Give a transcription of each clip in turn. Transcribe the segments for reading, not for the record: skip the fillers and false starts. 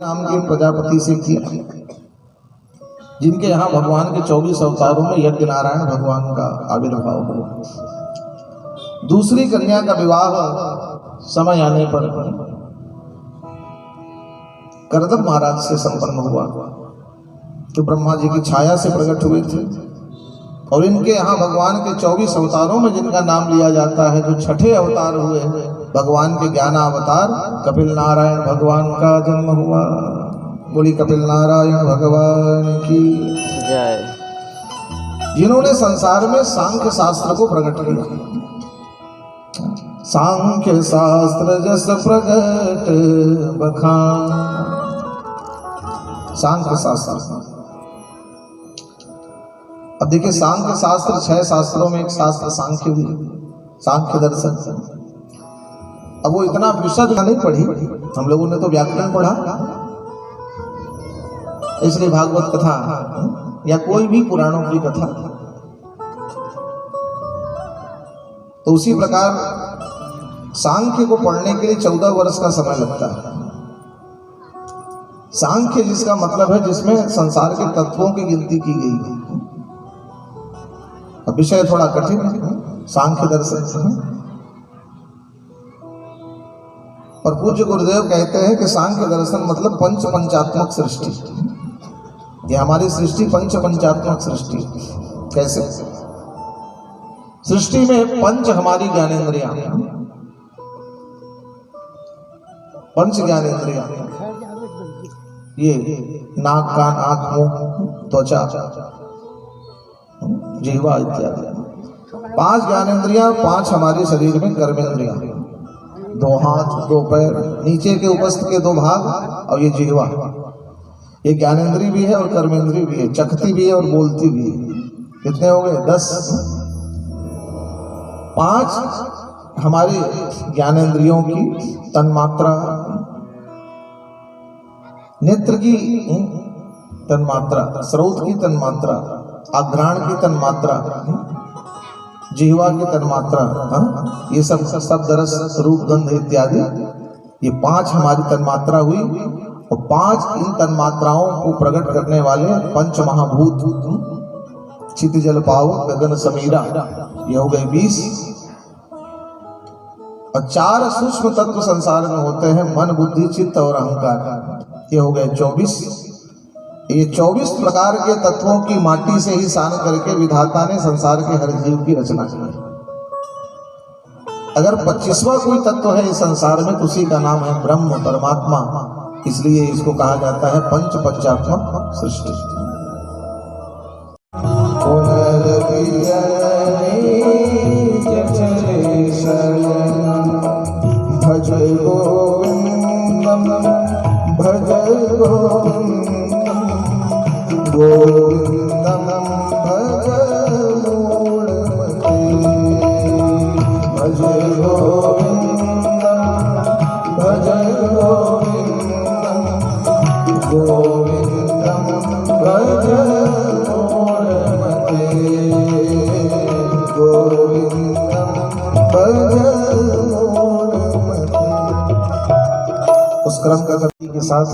नाम के प्रजापति से किया, जिनके यहाँ भगवान के 24 अवतारों में यज्ञ नारायण भगवान का आविर्भाव हुआ। दूसरी कन्या का विवाह समय आने पर करदम महाराज से संपन्न हुआ, जो ब्रह्मा जी की छाया से प्रकट हुए थे। और इनके यहाँ भगवान के 24 अवतारों में जिनका नाम लिया जाता है, जो छठे अवतार हुए भगवान के ज्ञानावतार कपिल नारायण भगवान का जन्म हुआ। बोली कपिल नारायण भगवान की जय। जिन्होंने संसार में सांख्य शास्त्र को प्रकट किया। सांख्य शास्त्र जस प्रगट बखान। सांख्य शास्त्र, अब देखिए सांख्य शास्त्र 6 शास्त्रों में एक शास्त्र सांख्य भी, सांख्य दर्शन। अब वो इतना विशद नहीं पढ़ी, हम लोगों ने तो व्याकरण पढ़ा, इसलिए भागवत कथा या कोई भी पुराणों की कथा। तो उसी प्रकार सांख्य को पढ़ने के लिए 14 वर्ष का समय लगता है। सांख्य जिसका मतलब है जिसमें संसार के तत्वों की गिनती की गई है। अब विषय थोड़ा कठिन है सांख्य दर्शन। और पूज्य गुरुदेव कहते हैं कि सांख्य दर्शन मतलब पंचात्मक सृष्टि। ये हमारी सृष्टि पंचात्मक सृष्टि। कैसे? सृष्टि में पंच हमारी ज्ञानेंद्रियां, पंच ज्ञानेंद्रियां, ये नाक कान आंख मुंह त्वचा जिह्वा इत्यादि 5 ज्ञानेंद्रियां, 5 हमारे शरीर में कर्मेंद्रियां, 2 हाथ 2 पैर, नीचे के उपस्थ के 2 भाग, और ये जिह्वा, ये ज्ञानेंद्री भी है और कर्मेंद्री भी है, चखती भी है और बोलती भी है। कितने हो गए? 10। 5 हमारे ज्ञानेंद्रियों की तन्मात्रा, नेत्र की तन्मात्रा, स्रोत की तन्मात्रा, आघ्राण की तन्मात्रा, जिह्वा की तन्मात्रा, ये सब शब्द रस रूप गंध इत्यादि, ये 5 हमारी तन्मात्रा हुई। और 5 इन तन्मात्राओं को प्रकट करने वाले पंच महाभूत, चित जल पावक गगन समीरा, ये हो गए 20। और 4 सूक्ष्म तत्व संसार में होते हैं, मन बुद्धि चित्त और अहंकार, ये हो गए 24। ये 24 प्रकार के तत्वों की माटी से ही सान करके विधाता ने संसार के हर जीव की रचना की। अगर 25वां कोई तत्व है इस संसार में तो उसी का नाम है ब्रह्म, परमात्मा। इसलिए इसको कहा जाता है पंचात्मक सृष्टि। भज गोविंदम भज गोविंदम गोविंदम भज मूढ़मते। भज गोविंदम भज गोविंदम गोविंदम भज मूढ़मते। गोविंदम भज मूढ़मते। उस क्रम का गति के साथ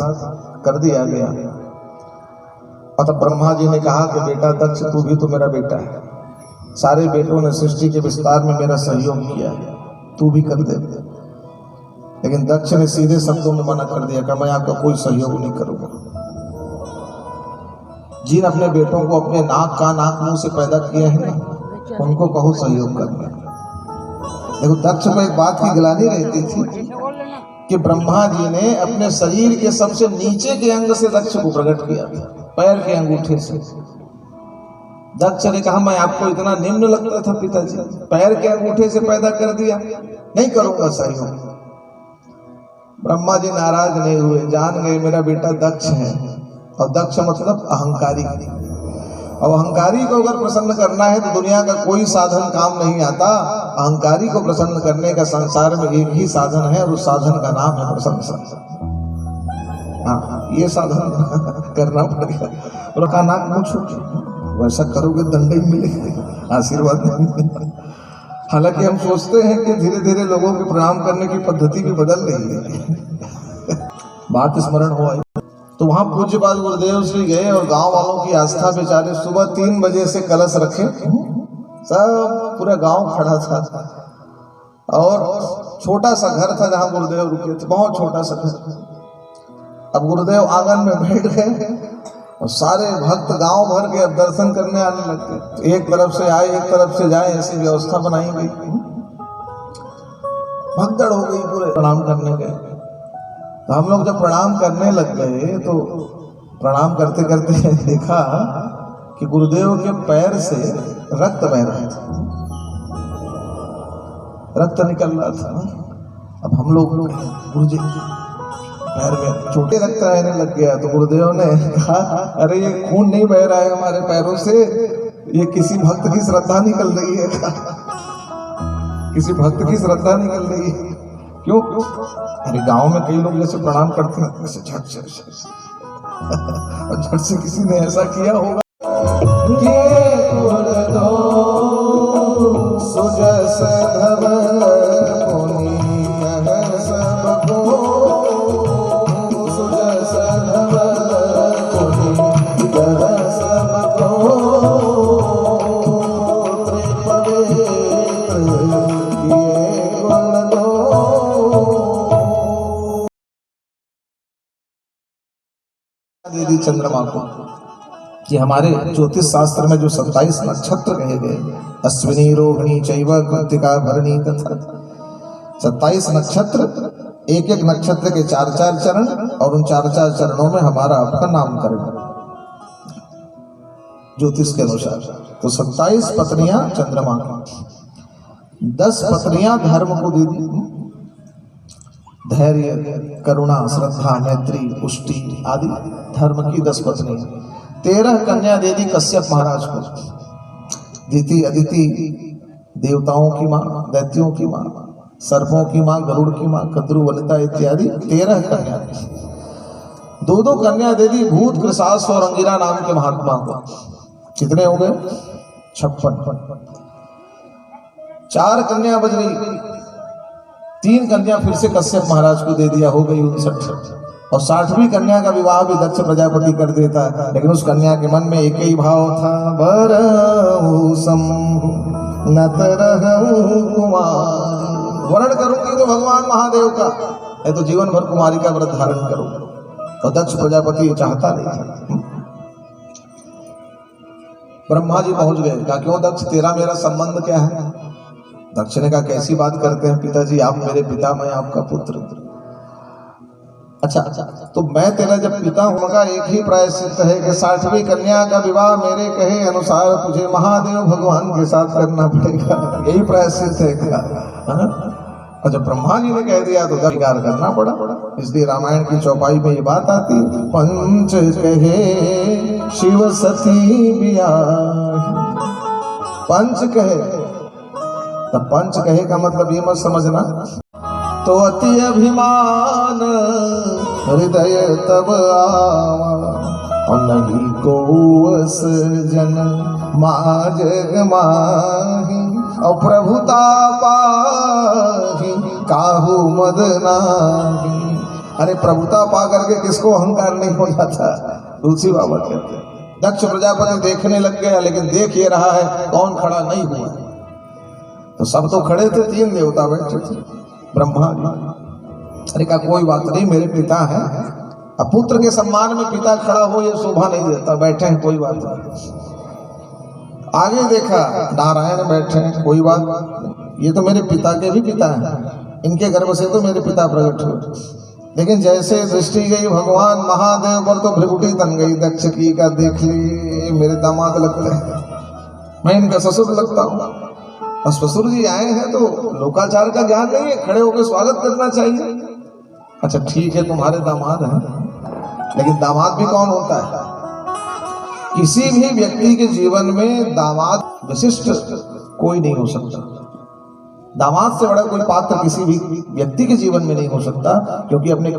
कर दिया गया। और तब ब्रह्मा जी ने कहा कि बेटा दक्ष, तू भी तो मेरा बेटा है, सारे बेटों ने सृष्टि के विस्तार में मेरा सहयोग किया है, तू भी कर दे। लेकिन दक्ष ने सीधे शब्दों में मना कर दिया कि मैं आपका कोई सहयोग नहीं करूंगा। जिन अपने बेटों को अपने नाक कान आंख मुंह से पैदा किए हैं उनको कहो सहयोग करने। देखो दक्ष को एक बात की गिलानी रहती थी कि ब्रह्मा जी ने अपने शरीर के सबसे नीचे के अंग से दक्ष को प्रकट किया था, पैर के अंगूठे से। दक्ष ने कहा मैं आपको इतना निम्न लगता था पिताजी, पैर के अंगूठे से पैदा कर दिया, नहीं करूंगा सहयोग। ब्रह्मा जी नाराज नहीं हुए, जान गए मेरा बेटा दक्ष है। और दक्ष मतलब अहंकारी। और अहंकारी को अगर प्रसन्न करना है तो दुनिया का कोई साधन काम नहीं आता। अहंकारी को प्रसन्न करने का संसार में एक ही साधन है, और उस साधन का नाम है प्रशंसा। हाँ, ये साधन करना पड़ेगा। और कहा नाक मुंह छूट, वैसा करोगे दंड ही मिलेगा, आशीर्वाद नहीं मिलेगा। हालांकि हम सोचते हैं कि धीरे धीरे लोगों को प्रणाम करने की पद्धति भी बदल रही है। बात स्मरण हुआ। तो वहां पूज्यपाद गुरुदेव श्री गए और गांव वालों की आस्था बेचारे सुबह 3 बजे से कलश रखे, सब पूरा गांव खड़ा था और छोटा सा घर था जहां गुरुदेव रुके थे, बहुत छोटा सा घर। अब गुरुदेव आंगन में बैठ गए और सारे भक्त गांव भर के अब दर्शन करने आने लगते, तो एक तरफ से आए एक तरफ से जाए, ऐसी व्यवस्था बनाई गई। भगदड़ हो गई पूरे प्रणाम करने गए। तो हम लोग जब प्रणाम करने लग गए तो प्रणाम करते करते देखा कि गुरुदेव के पैर से रक्त बह रहा था, रक्त निकल रहा था। अब हम लोग गुरुजी पैर में छोटे रक्त रहने लग गया, तो गुरुदेव ने कहा अरे ये खून नहीं बह रहा है हमारे पैरों से, ये किसी भक्त की श्रद्धा निकल रही है, किसी भक्त की श्रद्धा निकल रही है। क्यों? अरे गांव में कई लोग जैसे प्रणाम करते हैं ऐसे झट से और झट से किसी ने ऐसा किया होगा। दीदी चंद्रमा को कि हमारे ज्योतिष शास्त्र में जो 27 नक्षत्र कहे गए, अश्विनी रोहिणी चैव कृत्तिका भरणी तथा 27 नक्षत्र, एक एक नक्षत्र के 4-4 चरण और उन 4-4 चरणों में हमारा आपका नामकरण ज्योतिष के अनुसार। तो 27 पत्नियां चंद्रमा की, 10 पत्नियां धर्म को दी, धैर्य करुणा श्रद्धा मैत्री पुष्टि आदि धर्म की 10 पत्नी। 13 कन्या दे दी कश्यप महाराज को, दिति अदिति देवताओं की माँ, दैत्यों की माँ, सर्पों की माँ, गरुड़ की माँ, कद्रु वनिता इत्यादि 13 कन्या। 2-2 कन्या दे दी भूत कृशास और अंगिरा नाम के महात्मा को। कितने हो गए? 56। 4 कन्या बच गई, 3 कन्या फिर से कश्यप महाराज को दे दिया, हो गई 59। और 60वीं कन्या का विवाह भी दक्ष प्रजापति कर देता, लेकिन उस कन्या के मन में एक ही भाव था, बरहु शंभु न तरहु कुमार। वर्ण करूंगी तो भगवान महादेव का, है तो जीवन भर कुमारी का व्रत धारण करो। और दक्ष प्रजापति ये चाहता नहीं था। ब्रह्मा जी पहुंच गए, कहा क्यों दक्ष तेरा मेरा संबंध क्या है? दक्ष ने कहा कैसी बात करते हैं पिताजी, आप मेरे पिता, मैं आपका पुत्र। अच्छा तो मैं तेरा जब पिता होगा, एक ही प्रायश्चित है कि 60वीं कन्या का विवाह मेरे कहे अनुसार तुझे महादेव भगवान के साथ करना पड़ेगा, यही प्रायश्चित है क्या? और जब ब्रह्मा जी ने कह दिया तो स्वीकार करना पड़ा। इसलिए रामायण की चौपाई में ये बात आती, पंच कहे शिव सती बियाही। पंच कहे, तब पंच कहे का मतलब ये मत समझना तो अति अभिमान हृदय तब आवा, और नहीं को अस जन माजग माही, और प्रभुता पाही काहू मद नाही। अरे प्रभुता पा करके किसको अहंकार नहीं हो जाता? तुलसी बाबा कहते हैं। दक्ष प्रजापति देखने लग गया, लेकिन देख ये रहा है कौन खड़ा नहीं हुआ। तो सब तो खड़े थे, 3 देवता बैठे थे, ब्रह्मा जी। अरे कहा कोई बात नहीं, मेरे पिता हैं, अब पुत्र के सम्मान में पिता खड़ा हो ये शोभा नहीं देता, बैठे हैं कोई बात नहीं। आगे देखा नारायण बैठे हैं, कोई बात, ये तो मेरे पिता के भी पिता हैं, इनके गर्भ से तो मेरे पिता प्रकट हुए। लेकिन जैसे दृष्टि गई भगवान महादेव पर तो भ्रिकुटी तन गई दक्ष की, का देख ली मेरे दामाद लगते हैं, मैं इनका ससुर लगता हूँ। और ससुर जी आए हैं तो लोकाचार का ज्ञान नहीं है, खड़े होकर स्वागत करना चाहिए। अच्छा ठीक है तुम्हारे दामाद हैं, लेकिन दामाद भी कौन होता है? किसी भी व्यक्ति के जीवन में दामाद विशिष्ट कोई नहीं हो सकता। दामाद से बड़ा कोई पात्र किसी भी व्यक्ति के जीवन में नहीं हो सकता, क्योंकि अपने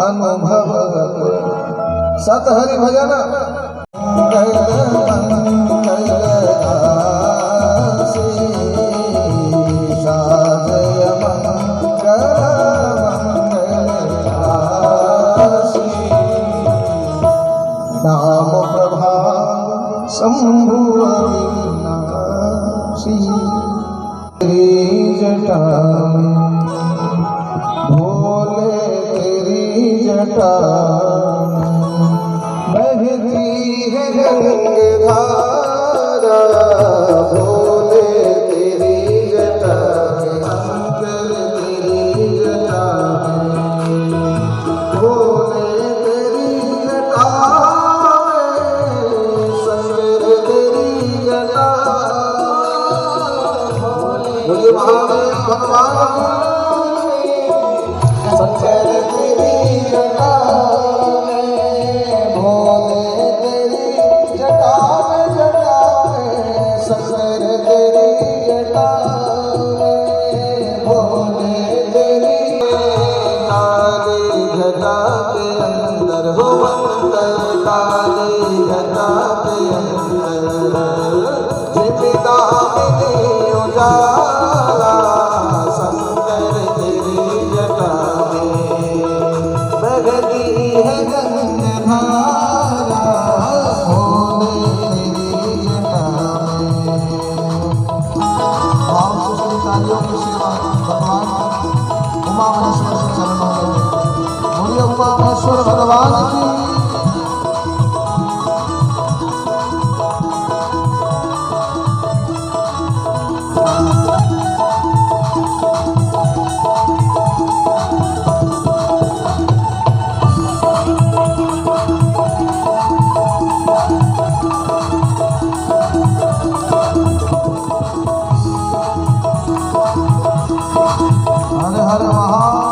अनुभव सत हरि भजन नाम प्रभाव शंभु अविनाशी तेरी जटा में भोले तेरी जटा बहती है गंगाधारा भोले तेरी जटा में शंकर तेरी जटा में भोले तेरी जटा में शंकर तेरी जटा बोलिए महादेव भगवान शंकर तेरी जटा में भोले तेरी जटा में शंकर तेरी जटा में भोले तेरी काली घटा के अंदर हो अंतर काली घटा के अंदर जीविता में उजाला शंकर तेरी जटा बहती है गंगाधारा भोले तेरी जटा में भाव से सभी कार्यों की सेवा भगवान उमा महेश्वर से चरणों में बोलिए उमा महेश्वर भगवान की हर हर महादेव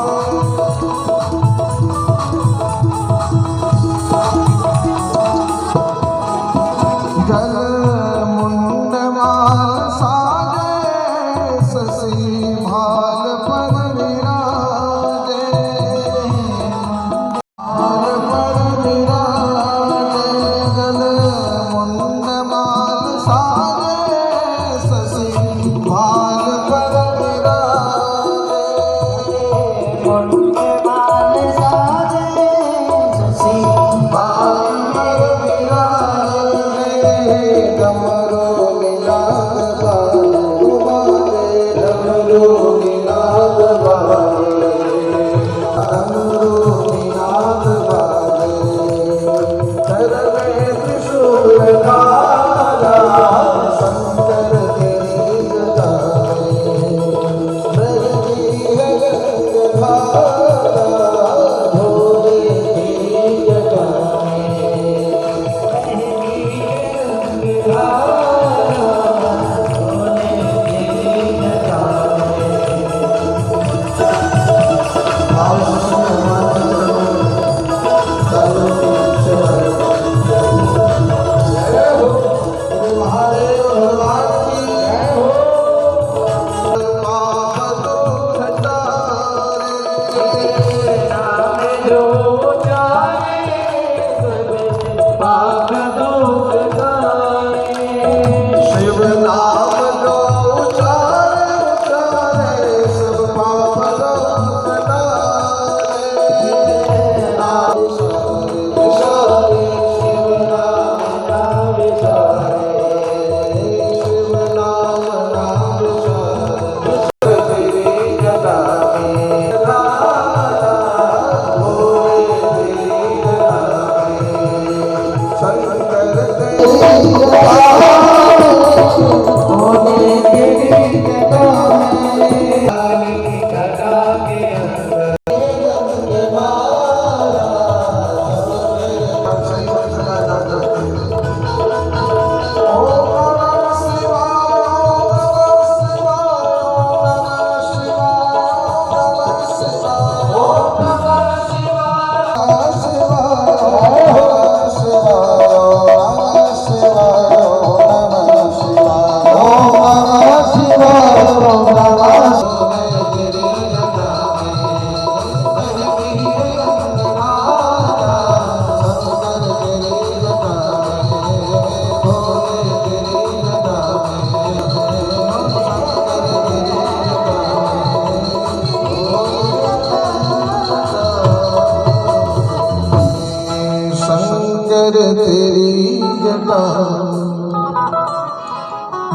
शंकर तेरी जटा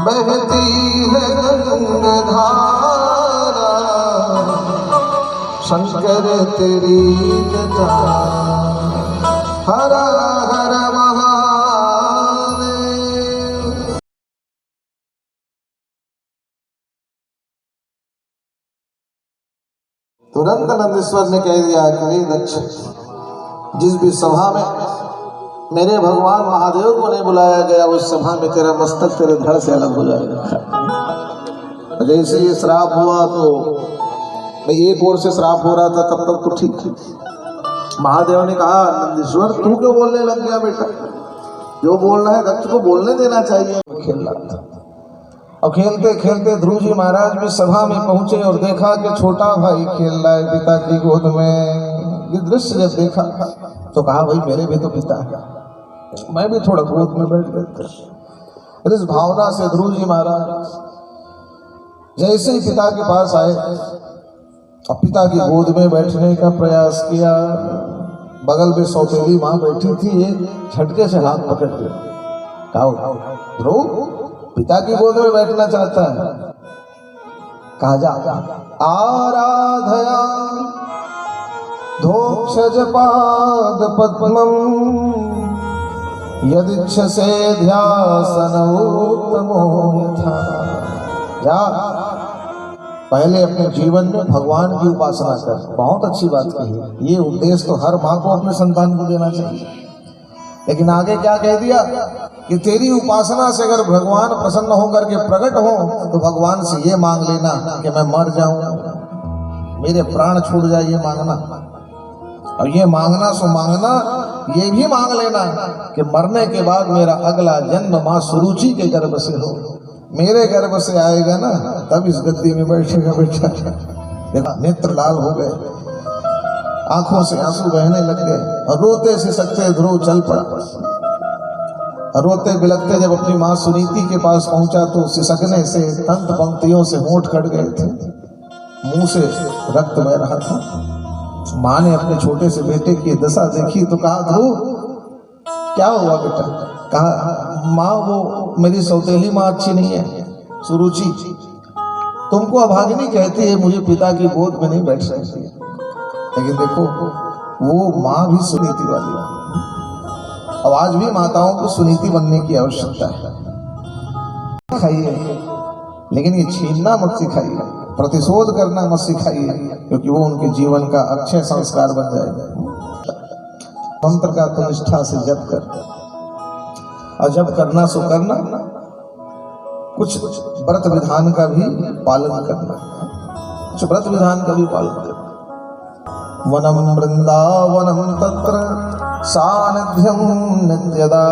बहती है गंगाधारा, शंकर तेरी जटा हर हर महादेव। तुरंत नंदीश्वर ने कह दिया कि दक्ष, जिस भी सभा में मेरे भगवान महादेव को नहीं बुलाया गया उस सभा में तेरा मस्तक तेरे धड़ से अलग हो जाएगा। जैसे ये श्राप हुआ तो एक ओर से श्राप हो रहा था, तब तक तो ठीक थी। महादेव ने कहा नंदीश्वर तू क्यों बोलने लग गया बेटा, जो बोलना है दक्ष को बोलने देना चाहिए। खेल रहा था और खेलते खेलते ध्रुव जी महाराज भी सभा में पहुंचे और देखा कि छोटा भाई खेल रहा है पिता की गोद में। ये दृश्य जब देखा तो कहा भाई मेरे भी तो पिता है, मैं भी थोड़ा गोद में बैठ गया। इस भावना से ध्रुव जी महाराज जैसे ही पिता के पास आए और पिता की गोद में बैठने का प्रयास किया, बगल में सौतेली माँ बैठी थी, एक झटके से हाथ पकड़ लिया। कहा ध्रुव पिता की गोद में बैठना चाहता है, कहा जा आराधया धोक्षज पाद पद्मं यदिच्छसे ध्यासनोत्तमो यथा। जा पहले अपने जीवन में भगवान की उपासना कर। बहुत अच्छी बात कही, ये उपदेश तो हर माँ को अपने संतान को देना चाहिए। लेकिन आगे क्या कह दिया कि तेरी उपासना से अगर भगवान प्रसन्न होकर के प्रकट हो तो भगवान से ये मांग लेना कि मैं मर जाऊं, मेरे प्राण छूट जाए, ये मांगना। और ये मांगना सो मांगना, ये भी मांग लेना कि मरने के बाद मेरा अगला जन्म माँ सुरुचि के गर्भ से हो, मेरे गर्भ से आएगा ना तब इस गद्दी में बैठेगा बेटा। देखा नेत्र लाल हो गए, आंखों से आंसू बहने लग गए और रोते सिसकते ध्रुव चल पड़ा। और रोते बिलखते जब अपनी माँ सुनीति के पास पहुंचा तो सिसकने से तंत पंक्तियों से होंठ कट गए थे, मुंह से रक्त बह रहा था। माँ ने अपने छोटे से बेटे की दशा देखी तो कहा ध्रुव क्या हुआ बेटा? कहा माँ वो मेरी सौतेली माँ अच्छी नहीं है, सुरुचि तुमको अभागिनी कहती है, मुझे पिता की गोद में नहीं बैठ सकती है। लेकिन देखो वो माँ भी सुनीति वाली है। अब आज भी माताओं को सुनीति बनने की आवश्यकता है। खाइए लेकिन ये छीनना मत सिखाइए, प्रतिशोध करना मत सिखाइए, क्योंकि वो उनके जीवन का अक्षय संस्कार बन जाएगा। मंत्र का तो निष्ठा से जप कर, और जब करना सो करना, कुछ व्रत विधान का भी पालन करना, कुछ व्रत विधान का भी पालन करना। वनम वृंदावनम तत्र सानिध्यम नित्यदा।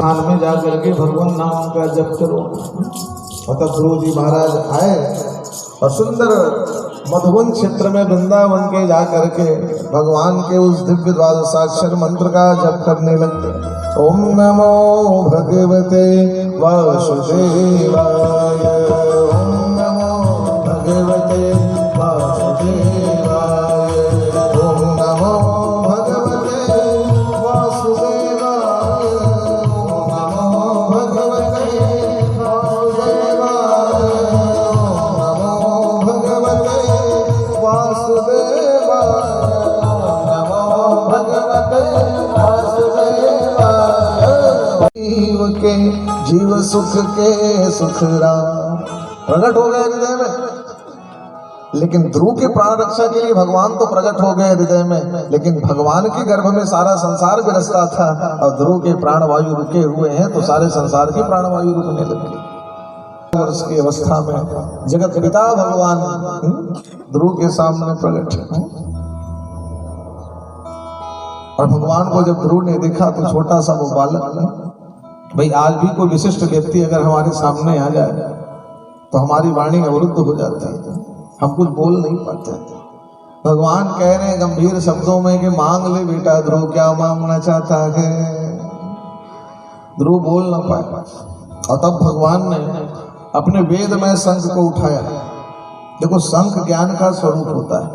कान में जाकर के भगवान नाम का जप करो। और तब ध्रुव जी महाराज आए और सुंदर मधुबन क्षेत्र में वृंदावन के जाकर के भगवान के उस दिव्य द्वादशाक्षर मंत्र का जप करने लगते। ओम नमो भगवते वासुदेवाय, ओम नमो भगवते वासुदेवाय, ओम नमो भगवते वासुदेवाय, ओम नमो भगवते वासुदेवाय, ओम नमो भगवते वासुदेवाय, ओम नमो भगवते वासुदेवाय। जीव के जीव सुख के सुख राम प्रकट हो गए हृदय में। लेकिन ध्रुव के प्राण रक्षा के लिए भगवान तो प्रकट हो गए हृदय में, लेकिन भगवान के गर्भ में सारा संसार विरसता था और ध्रुव के प्राण वायु रुके हुए हैं तो सारे संसार की प्राण वायु रुकने लगी। वर्ष की अवस्था में जगत पिता भगवान ध्रुव के सामने प्रकट। और भगवान को जब ध्रुव ने देखा तो छोटा सा वो बालक, भाई आज भी कोई विशिष्ट व्यक्ति अगर हमारे सामने आ जाए तो हमारी वाणी अवरुद्ध हो जाती है, हम कुछ बोल नहीं पाते। भगवान कह रहे हैं गंभीर शब्दों में कि मांग ले बेटा ध्रुव, क्या मांगना चाहता है। ध्रुव बोल ना पाए और तब भगवान ने अपने वेद में शंख को उठाया। देखो शंख ज्ञान का स्वरूप होता है।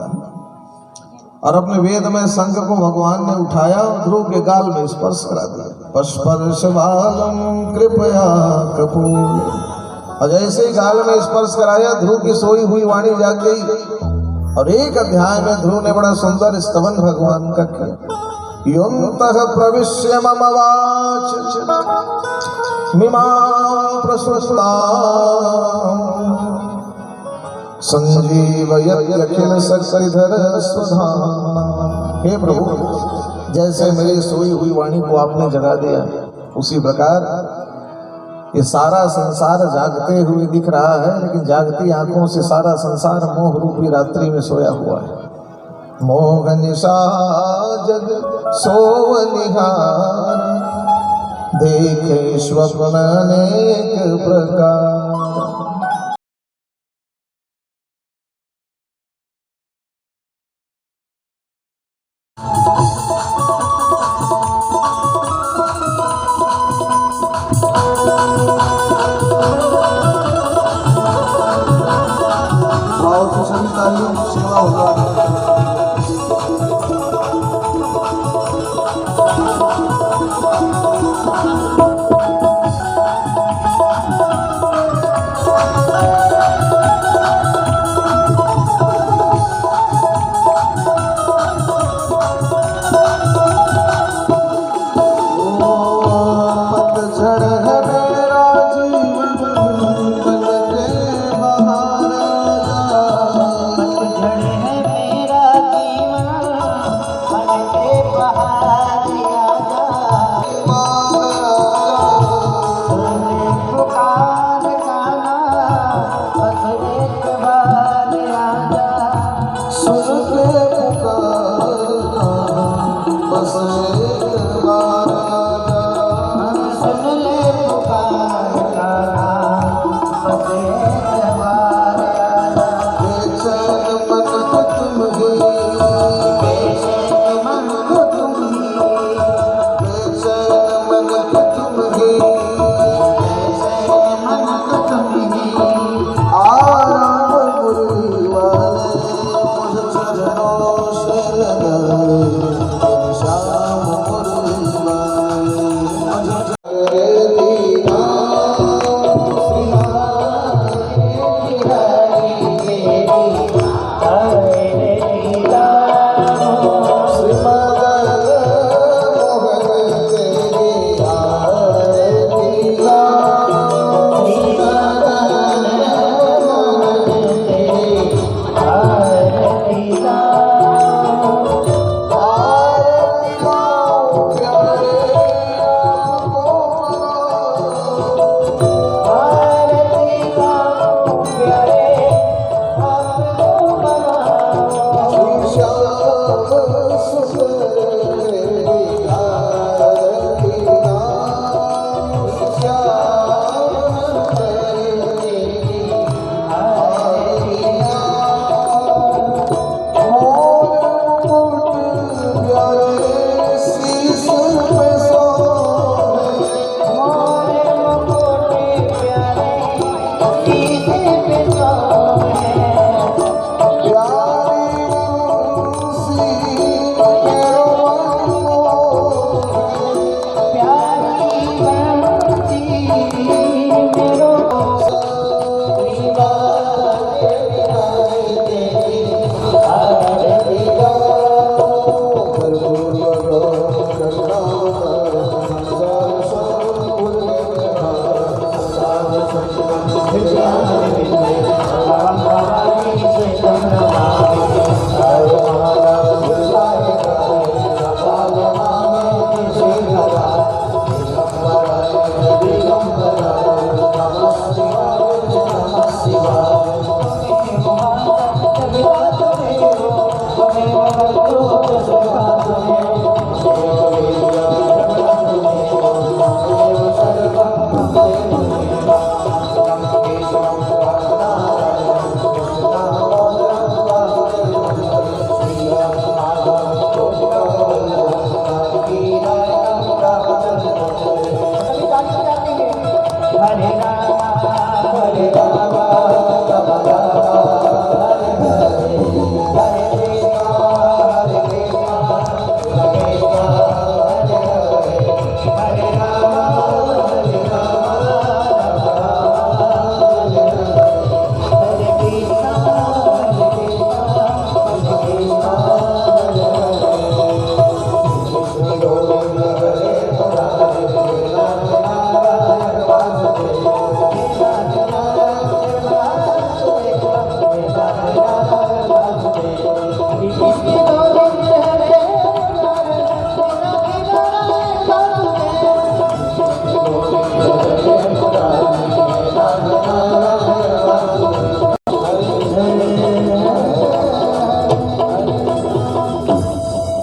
और अपने वेद में शंख को भगवान ने उठाया और ध्रुव के गाल में स्पर्श करा दिया। पस्पर्श बालम कृपया कपूर, और जैसे ही गाल में स्पर्श कराया ध्रुव की सोई हुई वाणी जाग गई। और एक अध्याय में ध्रुव ने बड़ा सुंदर स्तवन भगवान का किया। योऽन्तः प्रविश्य मम वाच मिमां प्रसुस्तां संजीवयत्यखिल शक्तिधर स्वधाम्ना। हे प्रभु, जैसे मेरी सोई हुई वाणी को आपने जगा दिया, उसी प्रकार ये सारा संसार जागते हुए दिख रहा है, लेकिन जागती आंखों से सारा संसार मोह रूपी रात्रि में सोया हुआ है। मोह निशा जग सोवनिहार, देखे स्वप्न अनेक प्रकार। सेवा होगा।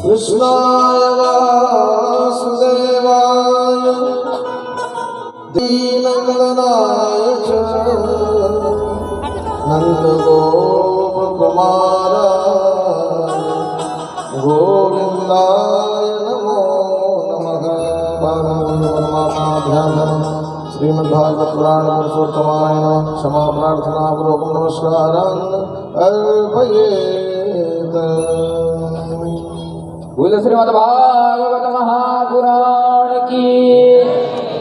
कृष्णाय वासुदेवाय दीनवदनाय च नन्दगोपकुमाराय गोविन्दाय नमो नमः। श्रीमद्भागवत पुराण पुरुषोत्तमाय नमः। क्षमा प्रार्थना पूर्वक नमस्कारान् अर्पयेत्। बोल श्रीमद्भागवत महापुराण की,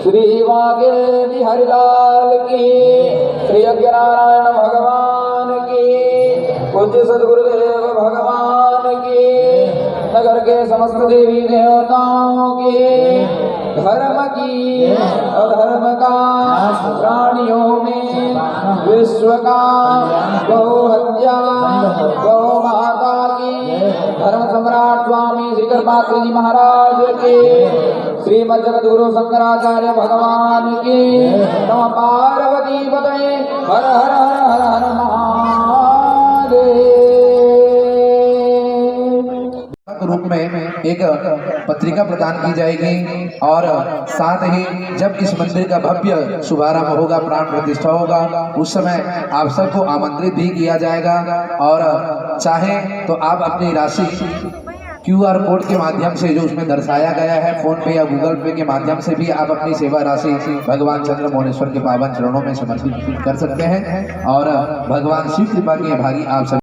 श्री वागेवी हरिलाल की, श्री यज्ञनारायण भगवान की, पूज्य सद्गुरुदेव भगवान की, नगर के समस्त देवी देवताओं की, धर्म की अधर्म का प्राणियों में विश्व का गौ हत्या गौ माता की धर्म सम्राट स्वामी श्री कृपात्री जी महाराज के, श्रीमद जगद्गुरु शंकराचार्य भगवान की, नमः पार्वती पतये हर हर हर हर हर महादेव। रूप में एक पत्रिका प्रदान की जाएगी और साथ ही जब इस मंदिर का भव्य शुभारंभ होगा, प्राण प्रतिष्ठा होगा, उस समय आप सबको आमंत्रित भी किया जाएगा। और चाहे तो आप अपनी राशि QR कोड के माध्यम से जो उसमें दर्शाया गया है, फोन पे या गूगल पे के माध्यम से भी आप अपनी सेवा राशि भगवान चंद्रमौलेश्वर के पावन चरणों में समर्पित कर सकते हैं और भगवान शिव कृपा के भागी आप सब